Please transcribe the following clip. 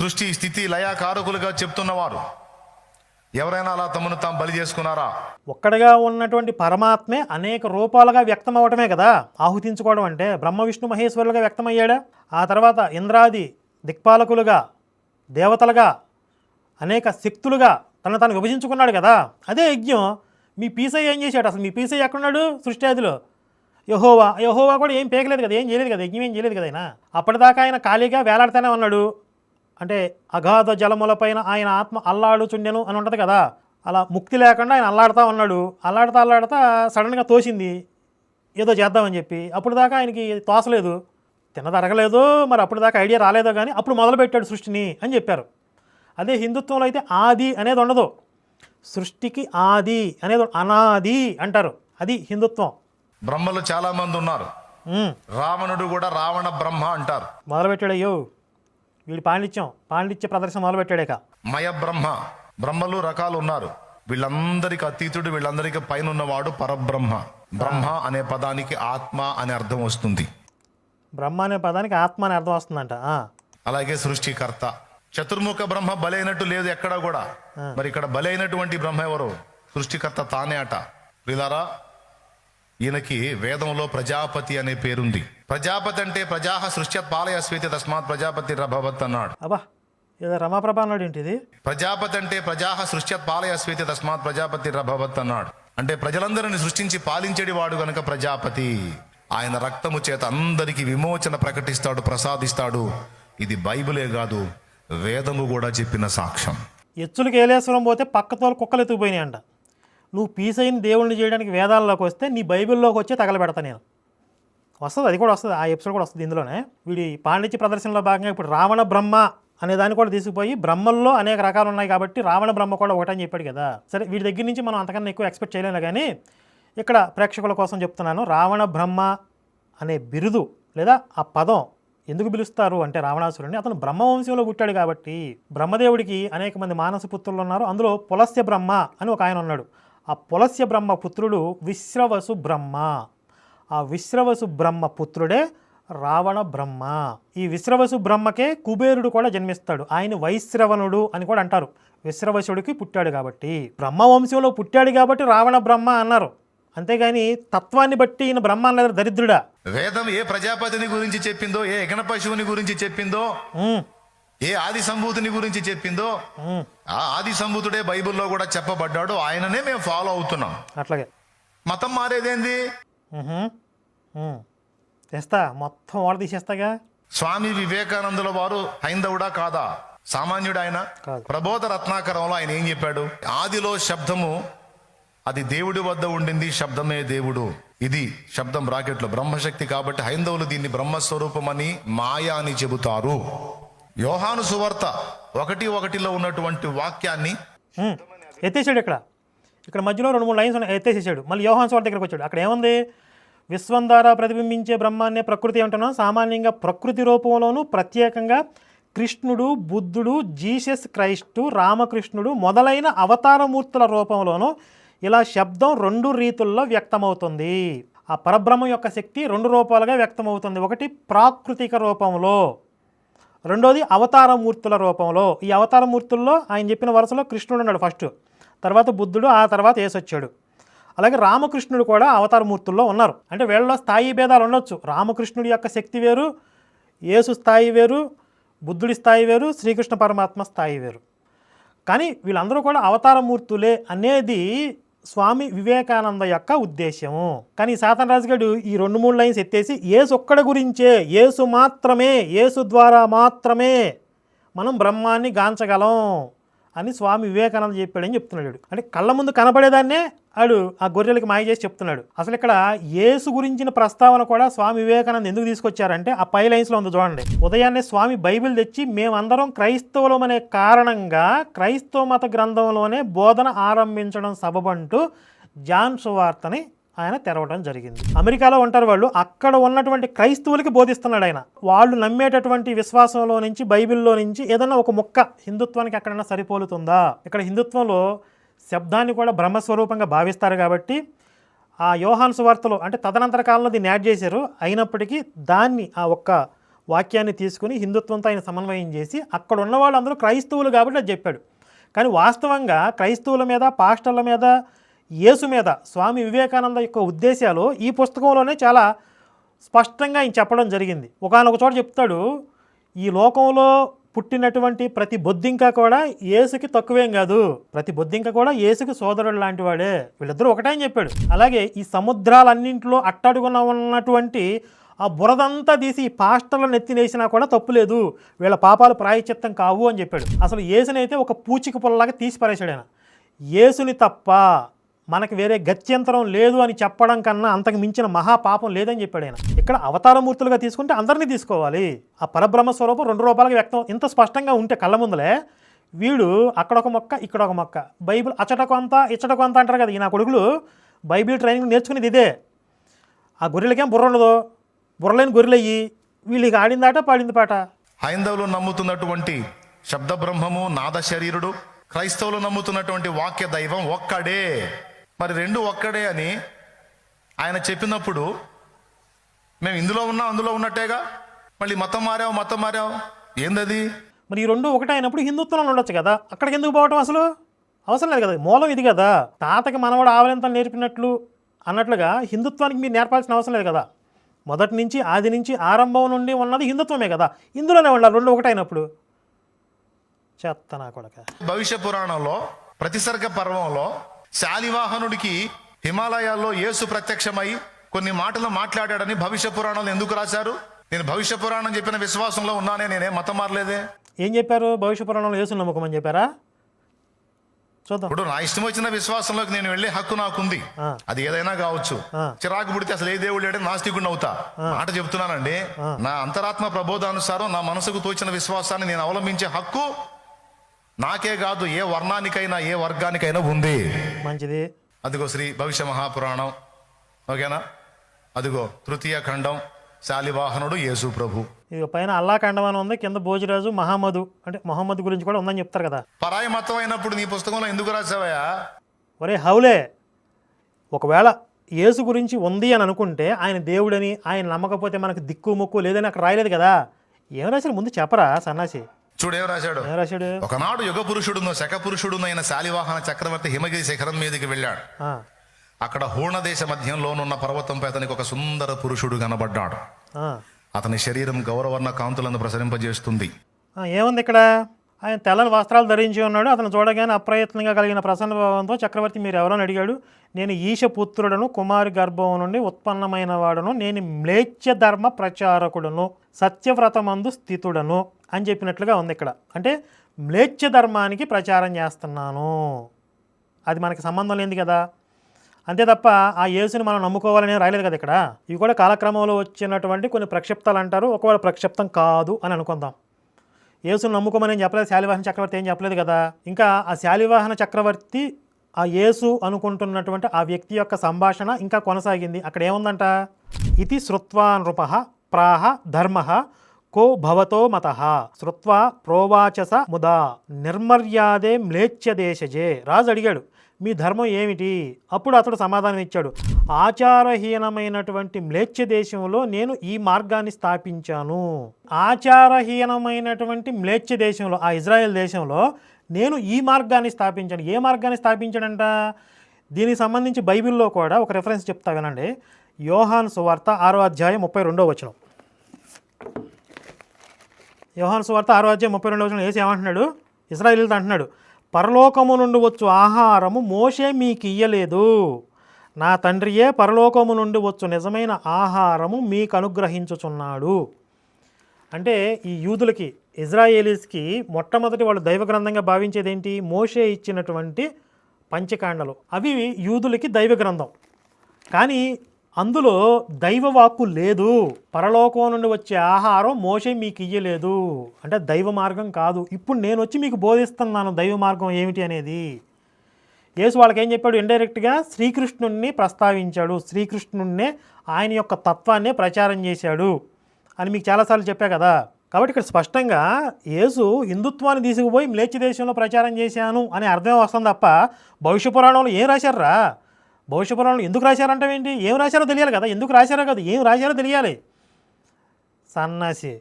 సృష్టి స్థితి లయకారకులుగా చెప్తున్నవారు ఎవరైనా అలా తమను తాము బలి చేసుకున్నారా? ఒక్కడిగా ఉన్నటువంటి పరమాత్మే అనేక రూపాలుగా వ్యక్తం అవటమే కదా ఆహుతించుకోవడం అంటే. బ్రహ్మ విష్ణు మహేశ్వరులుగా వ్యక్తమయ్యాడా, ఆ తర్వాత ఇంద్రాది దిక్పాలకులుగా, దేవతలుగా, అనేక శక్తులుగా తను విభజించుకున్నాడు కదా. అదే యజ్ఞం. మీ పీసై ఏం చేశాడు? అసలు మీ పీసై ఎక్కడున్నాడు సృష్టి ఆదిలో? యెహోవా కూడా ఏం పేకలేదు కదా, ఏం చేయలేదు కదా, యజ్ఞం ఏం చేయలేదు కదా ఆయన. అప్పటిదాకా ఆయన ఖాళీగా వేలాడుతూనే ఉన్నాడు. అంటే అగాధ జలములపైన ఆయన ఆత్మ అల్లాడుచుండెను అని ఉంటుంది కదా, అలా ముక్తి లేకుండా ఆయన అల్లాడుతూ ఉన్నాడు. అల్లాడుతా సడన్గా తోసింది ఏదో చేద్దామని చెప్పి. అప్పుడు దాకా ఆయనకి తోసలేదు, తినదరగలేదు, మరి అప్పుడు దాకా ఐడియా రాలేదో కానీ అప్పుడు మొదలుపెట్టాడు సృష్టిని అని చెప్పారు. అదే హిందుత్వంలో అయితే ఆది అనేది ఉండదు, సృష్టికి ఆది అనేది అనాది అంటారు. అది హిందుత్వం. బ్రహ్మలు చాలా మంది ఉన్నారు. రావణుడు కూడా రావణ బ్రహ్మ అంటారు. మొదలుపెట్టాడయ్యో వీడి పాండిత్య ప్రదర్శన మొదలుపెట్టాడేక. మయ బ్రహ్మ, బ్రహ్మలు రకాలు ఉన్నారు. వీళ్ళందరికీ అతీతుడు, వీళ్ళందరికీ పైన ఉన్నవాడు పరబ్రహ్మ. బ్రహ్మ అనే పదానికి ఆత్మ అనే అర్థం వస్తుంది. బ్రహ్మ అనే పదానికి ఆత్మ అనే అర్థం వస్తుందంట. అలాగే సృష్టికర్త. చతుర్ముఖ బ్రహ్మ బలైనట్టు లేదు ఎక్కడా కూడా. మరి ఇక్కడ బలైనటువంటి బ్రహ్మ ఎవరు? సృష్టికర్త తానే అట. వీళ్ళారా, ఈయనకి వేదంలో ప్రజాపతి అనే పేరుంది. ప్రజాపతి అంటే ప్రజాహ సృష్ట్యత్ పాలయస్వేతి తస్మాత్ ప్రజాపతి రభవత్ అన్నాడు. అబ్బా ఏదో రమాప్రభ అన్నాడు ఏంటిది? ప్రజాపతి అంటే ప్రజాహ సృష్ట్యత్ పాలయస్వేతి తస్మాత్ ప్రజాపతి రభవత్ అన్నాడు. అంటే ప్రజలందరిని సృష్టించి పాలించేడి వాడు గనుక ప్రజాపతి. ఆయన రక్తము చేత అందరికీ విమోచన ప్రకటిస్తాడు, ప్రసాదిస్తాడు. ఇది బైబిలే కాదు, వేదము కూడా చెప్పిన సాక్ష్యం. ఎచ్చులకి ఏలేశ్వరం పోతే పక్కతోలు కుక్కలు ఎత్తుకుపోయినాయి అంట. నువ్వు పీసైన దేవుణ్ణి చేయడానికి వేదాల్లోకి వస్తే నీ బైబిల్లోకి వచ్చే తగలబెడతా నేను. వస్తుంది, అది కూడా వస్తుంది, ఆ ఎపిసోడ్ కూడా వస్తుంది ఇందులోనే. వీడి పాండిత్య ప్రదర్శనలో భాగంగా ఇప్పుడు రావణ బ్రహ్మ అనే దాన్ని కూడా తీసుకుపోయి బ్రహ్మల్లో అనేక రకాలు ఉన్నాయి కాబట్టి రావణ బ్రహ్మ కూడా ఒకటని చెప్పాడు కదా. సరే, వీడి దగ్గర నుంచి మనం అంతకన్నా ఎక్కువ ఎక్స్పెక్ట్ చేయలేము కానీ ఇక్కడ ప్రేక్షకుల కోసం చెప్తున్నాను. రావణ బ్రహ్మ అనే బిరుదు లేదా ఆ పదం ఎందుకు పిలుస్తారు అంటే రావణాసురుడిని, అతను బ్రహ్మవంశంలో పుట్టాడు కాబట్టి. బ్రహ్మదేవుడికి అనేక మంది మానస పుత్రులు ఉన్నారు. అందులో పులస్య బ్రహ్మ అని ఒక ఆయన ఉన్నాడు. ఆ పులస్య బ్రహ్మ పుత్రుడు విశ్రవసు బ్రహ్మ. ఆ విశ్రవసు బ్రహ్మ పుత్రుడే రావణ బ్రహ్మ. ఈ విశ్రవసు బ్రహ్మకే కుబేరుడు కూడా జన్మిస్తాడు. ఆయన వైశ్రవణుడు అని కూడా అంటారు. విశ్రవసుడికి పుట్టాడు కాబట్టి, బ్రహ్మవంశంలో పుట్టాడు కాబట్టి రావణ బ్రహ్మ అన్నారు. అంతేగాని తత్వాన్ని బట్టి ఈయన బ్రహ్మ అన్నది దరిద్రుడా. వేదం ఏ ప్రజాపతిని గురించి చెప్పిందో, ఏ యజ్ఞ పశువుని గురించి చెప్పిందో, ఏ ఆది సంభూతుని గురించి చెప్పిందో, ఆ ఆది సంభూతుడే బైబిల్లో కూడా చెప్పబడ్డాడు. ఆయననే మేము ఫాలో అవుతున్నాం. అట్లాగే మతం మారేదేంది? చేస్తా, మొత్తం వాడు తీసేస్తాగా. స్వామి వివేకానందుల వారు హైందవుడా కాదా? సామాన్యుడు ఆయన. ప్రబోధ రత్నాకరంలో ఆయన ఏం చెప్పాడు? ఆదిలో శబ్దము, అది దేవుడి వద్ద ఉండింది, శబ్దమే దేవుడు. ఇది శబ్దం బ్రాకెట్లో బ్రహ్మశక్తి. కాబట్టి హైందవులు దీన్ని బ్రహ్మస్వరూపం అని, మాయ అని చెబుతారు. యోహాను సువార్త 1:1 ఉన్నటువంటి వాక్యాన్ని ఎత్తేసాడు. ఇక్కడ మధ్యలో 2-3 లైన్స్ ఎత్తేసేసాడు. మళ్ళీ యోహాను సువార్త దగ్గరకు వచ్చాడు. అక్కడ ఏముంది? విశ్వం ద్వారా ప్రతిబింబించే బ్రహ్మాన్నే ప్రకృతి అంటున్నాం. సామాన్యంగా ప్రకృతి రూపంలోనూ, ప్రత్యేకంగా కృష్ణుడు, బుద్ధుడు, జీసస్ క్రైస్టు, రామకృష్ణుడు మొదలైన అవతారమూర్తుల రూపంలోనూ ఇలా శబ్దం 2 రీతుల్లో వ్యక్తమవుతుంది. ఆ పరబ్రహ్మ యొక్క శక్తి 2 రూపాలుగా వ్యక్తమవుతుంది. ఒకటి ప్రాకృతిక రూపంలో, రెండోది అవతారమూర్తుల రూపంలో. ఈ అవతారమూర్తుల్లో ఆయన చెప్పిన వరుసలో కృష్ణుడు ఉన్నాడు ఫస్ట్, తర్వాత బుద్ధుడు, ఆ తర్వాత యేసు వచ్చాడు. అలాగే రామకృష్ణుడు కూడా అవతారమూర్తుల్లో ఉన్నారు. అంటే వీళ్ళలో స్థాయి భేదాలు ఉండొచ్చు. రామకృష్ణుడి యొక్క శక్తి వేరు, యేసు స్థాయి వేరు, బుద్ధుడి స్థాయి వేరు, శ్రీకృష్ణ పరమాత్మ స్థాయి వేరు. కానీ వీళ్ళందరూ కూడా అవతారమూర్తులే అనేది స్వామి వివేకానంద యొక్క ఉద్దేశము. కానీ సాతాన్ రాజు గారు ఈ 2-3 లైన్స్ ఎత్తేసి యేసు ఒక్కడి గురించే, యేసు మాత్రమే, యేసు ద్వారా మాత్రమే మనం బ్రహ్మాన్ని గాంచగలం అని స్వామి వివేకానంద చెప్పాడని చెప్తున్నాడు. అంటే కళ్ళ ముందు కనబడేదాన్నే ఆడు ఆ గొర్రెలకి మాయ చేసి చెప్తున్నాడు. అసలు ఇక్కడ యేసు గురించిన ప్రస్తావన కూడా స్వామి వివేకానంద ఎందుకు తీసుకొచ్చారంటే ఆ పై లైన్స్లో ఉంది చూడండి. ఉదయాన్నే స్వామి బైబిల్ తెచ్చి మేమందరం క్రైస్తవులం అనే కారణంగా క్రైస్తవ మత గ్రంథంలోనే బోధన ఆరంభించడం సబబంటూ జాన్ సువార్తని ఆయన తెరవడం జరిగింది. అమెరికాలో ఉంటారు వాళ్ళు, అక్కడ ఉన్నటువంటి క్రైస్తవులకి బోధిస్తున్నాడు ఆయన. వాళ్ళు నమ్మేటటువంటి విశ్వాసంలో నుంచి, బైబిల్లో నుంచి ఏదన్నా ఒక ముక్క హిందుత్వానికి ఎక్కడన్నా సరిపోలుతుందా? ఇక్కడ హిందుత్వంలో శబ్దాన్ని కూడా బ్రహ్మస్వరూపంగా భావిస్తారు కాబట్టి ఆ యోహాను సువార్తలో అంటే తదనంతర కాలంలో దీన్ని యాడ్ చేశారు. అయినప్పటికీ దాన్ని ఆ ఒక్క వాక్యాన్ని తీసుకుని హిందుత్వంతో ఆయన సమన్వయం చేసి అక్కడ ఉన్న వాళ్ళందరూ క్రైస్తవులు కాబట్టి అది చెప్పాడు. కానీ వాస్తవంగా క్రైస్తవుల మీద, పాస్టర్ల మీద, యేసు మీద స్వామి వివేకానంద యొక్క ఉద్దేశాలు ఈ పుస్తకంలోనే చాలా స్పష్టంగా ఆయన చెప్పడం జరిగింది. ఒకానొక చోట చెప్తాడు, ఈ లోకంలో పుట్టినటువంటి ప్రతి బొద్దింక కూడా యేసుకి తక్కువేం కాదు, ప్రతి బొద్దింక కూడా యేసుకి సోదరుడు లాంటి వాడే, వీళ్ళిద్దరూ ఒకటే అని చెప్పాడు. అలాగే ఈ సముద్రాలన్నింటిలో అట్టడుగున ఉన్నటువంటి ఆ బురదంతా తీసి ఈ పాస్టర్లను ఎత్తినేసినా కూడా తప్పులేదు, వీళ్ళ పాపాలు ప్రాయశ్చిత్తం కావు అని చెప్పాడు. అసలు యేసునైతే ఒక పూచిక పుల్లలాగా తీసి పారేశాడు ఆయన. యేసుని తప్ప మనకి వేరే గత్యంతరం లేదు అని చెప్పడం కన్నా అంతకు మించిన మహాపాపం లేదని చెప్పాడు ఆయన. ఇక్కడ అవతారమూర్తులుగా తీసుకుంటే అందరినీ తీసుకోవాలి. ఆ పరబ్రహ్మ స్వరూపం 2 రూపాయలకి వ్యక్తం ఇంత స్పష్టంగా ఉంటే కళ్ళ ముందలే, వీడు అక్కడొక మొక్క ఇక్కడొక మొక్క, బైబిల్ అచ్చట కొంత ఇచ్చట కొంత అంటారు కదా. ఈ నా కొడుకులు బైబిల్ ట్రైనింగ్ నేర్చుకునేది ఇదే. ఆ గొర్రెలకేం బుర్ర ఉండదు, బుర్రలేని గొర్రెలయ్యి వీళ్ళకి ఆడిందాట పాడింది పాట. హైందవులు నమ్ముతున్నటువంటి శబ్ద బ్రహ్మము, నాద శరీరుడు, క్రైస్తవులు నమ్ముతున్నటువంటి వాక్య దైవం ఒక్కడే. మరి 2 ఒక్కడే అని ఆయన చెప్పినప్పుడు మేము ఇందులో ఉన్నాం అందులో ఉన్నట్టేగా, మళ్ళీ మతం మారావు ఏందది? మరి ఈ 2 ఒకటే అయినప్పుడు హిందుత్వంలో ఉండొచ్చు కదా, అక్కడికి ఎందుకు పోవటం? అసలు అవసరం లేదు కదా, మూలం ఇది కదా. తాతకి మనవాడు ఆవలింత నేర్పినట్లు అన్నట్లుగా హిందుత్వానికి మీరు నేర్పాల్సిన అవసరం లేదు కదా. మొదటి నుంచి ఆది నుంచి ఆరంభం నుండి ఉన్నది హిందుత్వమే కదా, ఇందులోనే ఉండాలి 2 ఒకటే అయినప్పుడు. చెత్త నా కొడక. భవిష్య పురాణంలో ప్రతిసర్గ పర్వంలో శాలివాహనుడికి హిమాలయాల్లో యేసు ప్రత్యక్షమై కొన్ని మాటలు మాట్లాడాడని భవిష్య పురాణంలో ఎందుకు రాశారు? నేను భవిష్య పురాణం చెప్పిన విశ్వాసంలో ఉన్నానే, నేనే మతం మారలేదే. ఏం చెప్పారు? భవిష్య పురాణంలో యేసుని నమ్ముకోమని చెప్పారా? చూద్దాం. ఇప్పుడు నా ఇష్టం వచ్చిన విశ్వాసంలోకి నేను వెళ్ళే హక్కు నాకుంది, అది ఏదైనా కావచ్చు. చిరాకు పుడితే అసలు ఏ దేవుడు లేడని నాస్తికుడిని అవుతా, మాట చెప్తున్నానండి. నా అంతరాత్మ ప్రబోధానుసారం నా మనసుకు తోచిన విశ్వాసాన్ని నేను అవలంబించే హక్కు నాకే కాదు, ఏ వర్ణానికైనా ఏ వర్గానికైనా ఉంది. మంచిది. అదిగో శ్రీ భవిష్య మహాపురాణం, ఓకేనా? అదిగో తృతీయ ఖండం, శాలివాహనుడు యేసు ప్రభు. ఇది పైన అల్లా ఖండం అని ఉంది, కింద భోజరాజు మహమ్మదు, అంటే మహమ్మద్ గురించి కూడా ఉందని చెప్తారు కదా. పరాయి మతం అయినప్పుడు నీ పుస్తకంలో ఎందుకు రాసావయా? ఒరే హౌలే, ఒకవేళ యేసు గురించి ఉంది అని అనుకుంటే ఆయన దేవుడని, ఆయన నమ్మకపోతే మనకు దిక్కు ముక్కు లేదని అక్కడ రాయలేదు కదా. ఏం రాశారు ముందు చెప్పరా సన్నాసి? చూడేం రాశాడు? ఏం రాశాడు? ఒకనాడు యుగ పురుషుడును శక పురుషుడును అయిన శాలివాహన చక్రవర్తి హిమగిరి శిఖరం మీదకి వెళ్ళాడు. అక్కడ హూణ దేశ మధ్యంలోనున్న పర్వతంపై అతనికి ఒక సుందర పురుషుడు కనబడ్డాడు. అతని శరీరం గౌరవర్ణ కాంతులను ప్రసరింపజేస్తుంది. ఏముంది ఇక్కడ? ఆయన తెల్లని వస్త్రాలు ధరించి ఉన్నాడు. అతను చూడగానే అప్రయత్నంగా కలిగిన ప్రసన్న భావంతో చక్రవర్తి మీరు ఎవరని అడిగాడు. నేను ఈశపుత్రుడను, కుమారి గర్భం నుండి ఉత్పన్నమైన వాడును, నేను మ్లేచ్ఛ ధర్మ ప్రచారకుడును, సత్యవ్రతమందు స్థితుడను అని చెప్పినట్లుగా ఉంది ఇక్కడ. అంటే మ్లేచ్ఛ ధర్మానికి ప్రచారం చేస్తున్నాను, అది మనకి సంబంధం లేనిది కదా. అంతే తప్ప ఆ యేసుని మనం నమ్ముకోవాలని రాయలేదు కదా ఇక్కడ. ఇవి కూడా కాలక్రమంలో వచ్చినటువంటి కొన్ని ప్రక్షిప్తాలు అంటారు. ఒకవేళ ప్రక్షిప్తం కాదు అని అనుకుందాం. యేసుని నమ్ముకోమని ఏం చెప్పలేదు, శాలివాహన చక్రవర్తి ఏం చెప్పలేదు కదా. ఇంకా ఆ శాలివాహన చక్రవర్తి ఆ యేసు అనుకుంటున్నటువంటి ఆ వ్యక్తి యొక్క సంభాషణ ఇంకా కొనసాగింది. అక్కడ ఏముందంట? ఇతి శ్రుత్వా నృపః ప్రాహ ధర్మః కో భవతో మతః శ్రుత్వా ప్రోవాచస ముదా నిర్మర్యాదే మ్లేచ్ఛ దేశజే. రాజు అడిగాడు మీ ధర్మం ఏమిటి? అప్పుడు అతడు సమాధానం ఇచ్చాడు, ఆచారహీనమైనటువంటి మ్లేచ్ఛ దేశంలో నేను ఈ మార్గాన్ని స్థాపించాను. ఆచారహీనమైనటువంటి మ్లేచ్ఛ దేశంలో, ఆ ఇజ్రాయెల్ దేశంలో నేను ఈ మార్గాన్ని స్థాపించాను. ఏ మార్గాన్ని స్థాపించాడంట? దీనికి సంబంధించి బైబిల్లో కూడా ఒక రెఫరెన్స్ చెప్తా వినండి. యోహాను సువార్త 6వ అధ్యాయం 32వ వచనం. యోహాను సువార్త 6వ అధ్యాయం 32వ వచనం యేసు ఏమంటున్నాడు? ఇశ్రాయేలీయులతో అంటున్నాడు, పరలోకము నుండి వచ్చు ఆహారము మోషే మీకు ఇయ్యలేదు, నా తండ్రియే పరలోకము నుండి వచ్చు నిజమైన ఆహారము మీకు అనుగ్రహించుచున్నాడు. అంటే ఈ యూదులకి, ఇజ్రాయేలీస్కి మొట్టమొదటి వాళ్ళు దైవ గ్రంథంగా భావించేది ఏంటి? మోషే ఇచ్చినటువంటి పంచకాండలు. అవి యూదులకి దైవ గ్రంథం. కానీ అందులో దైవవాక్కు లేదు. పరలోకం నుండి వచ్చే ఆహారం మోషే మీకు ఇయ్యలేదు, అంటే దైవ మార్గం కాదు. ఇప్పుడు నేను వచ్చి మీకు బోధిస్తున్నాను దైవ మార్గం ఏమిటి అనేది. యేసు వాళ్ళకి ఏం చెప్పాడు? ఇండైరెక్ట్గా శ్రీకృష్ణుణ్ణి ప్రస్తావించాడు. శ్రీకృష్ణుణ్ణే ఆయన యొక్క తత్వాన్నే ప్రచారం చేశాడు అని మీకు చాలాసార్లు చెప్పా కదా. కాబట్టి ఇక్కడ స్పష్టంగా యేసు హిందుత్వాన్ని తీసుకుపోయి మ్లేచ్ఛ దేశంలో ప్రచారం చేశాను అనే అర్థం వస్తుంది తప్ప భవిష్య పురాణంలో ఏం రాశారా? భవిష్య పురాణంలో ఎందుకు రాశారంటే ఏంటి? ఏం రాశారో తెలియాలి కదా. ఎందుకు రాశారో కదా, ఏం రాశారో తెలియాలి. సన్నాసి.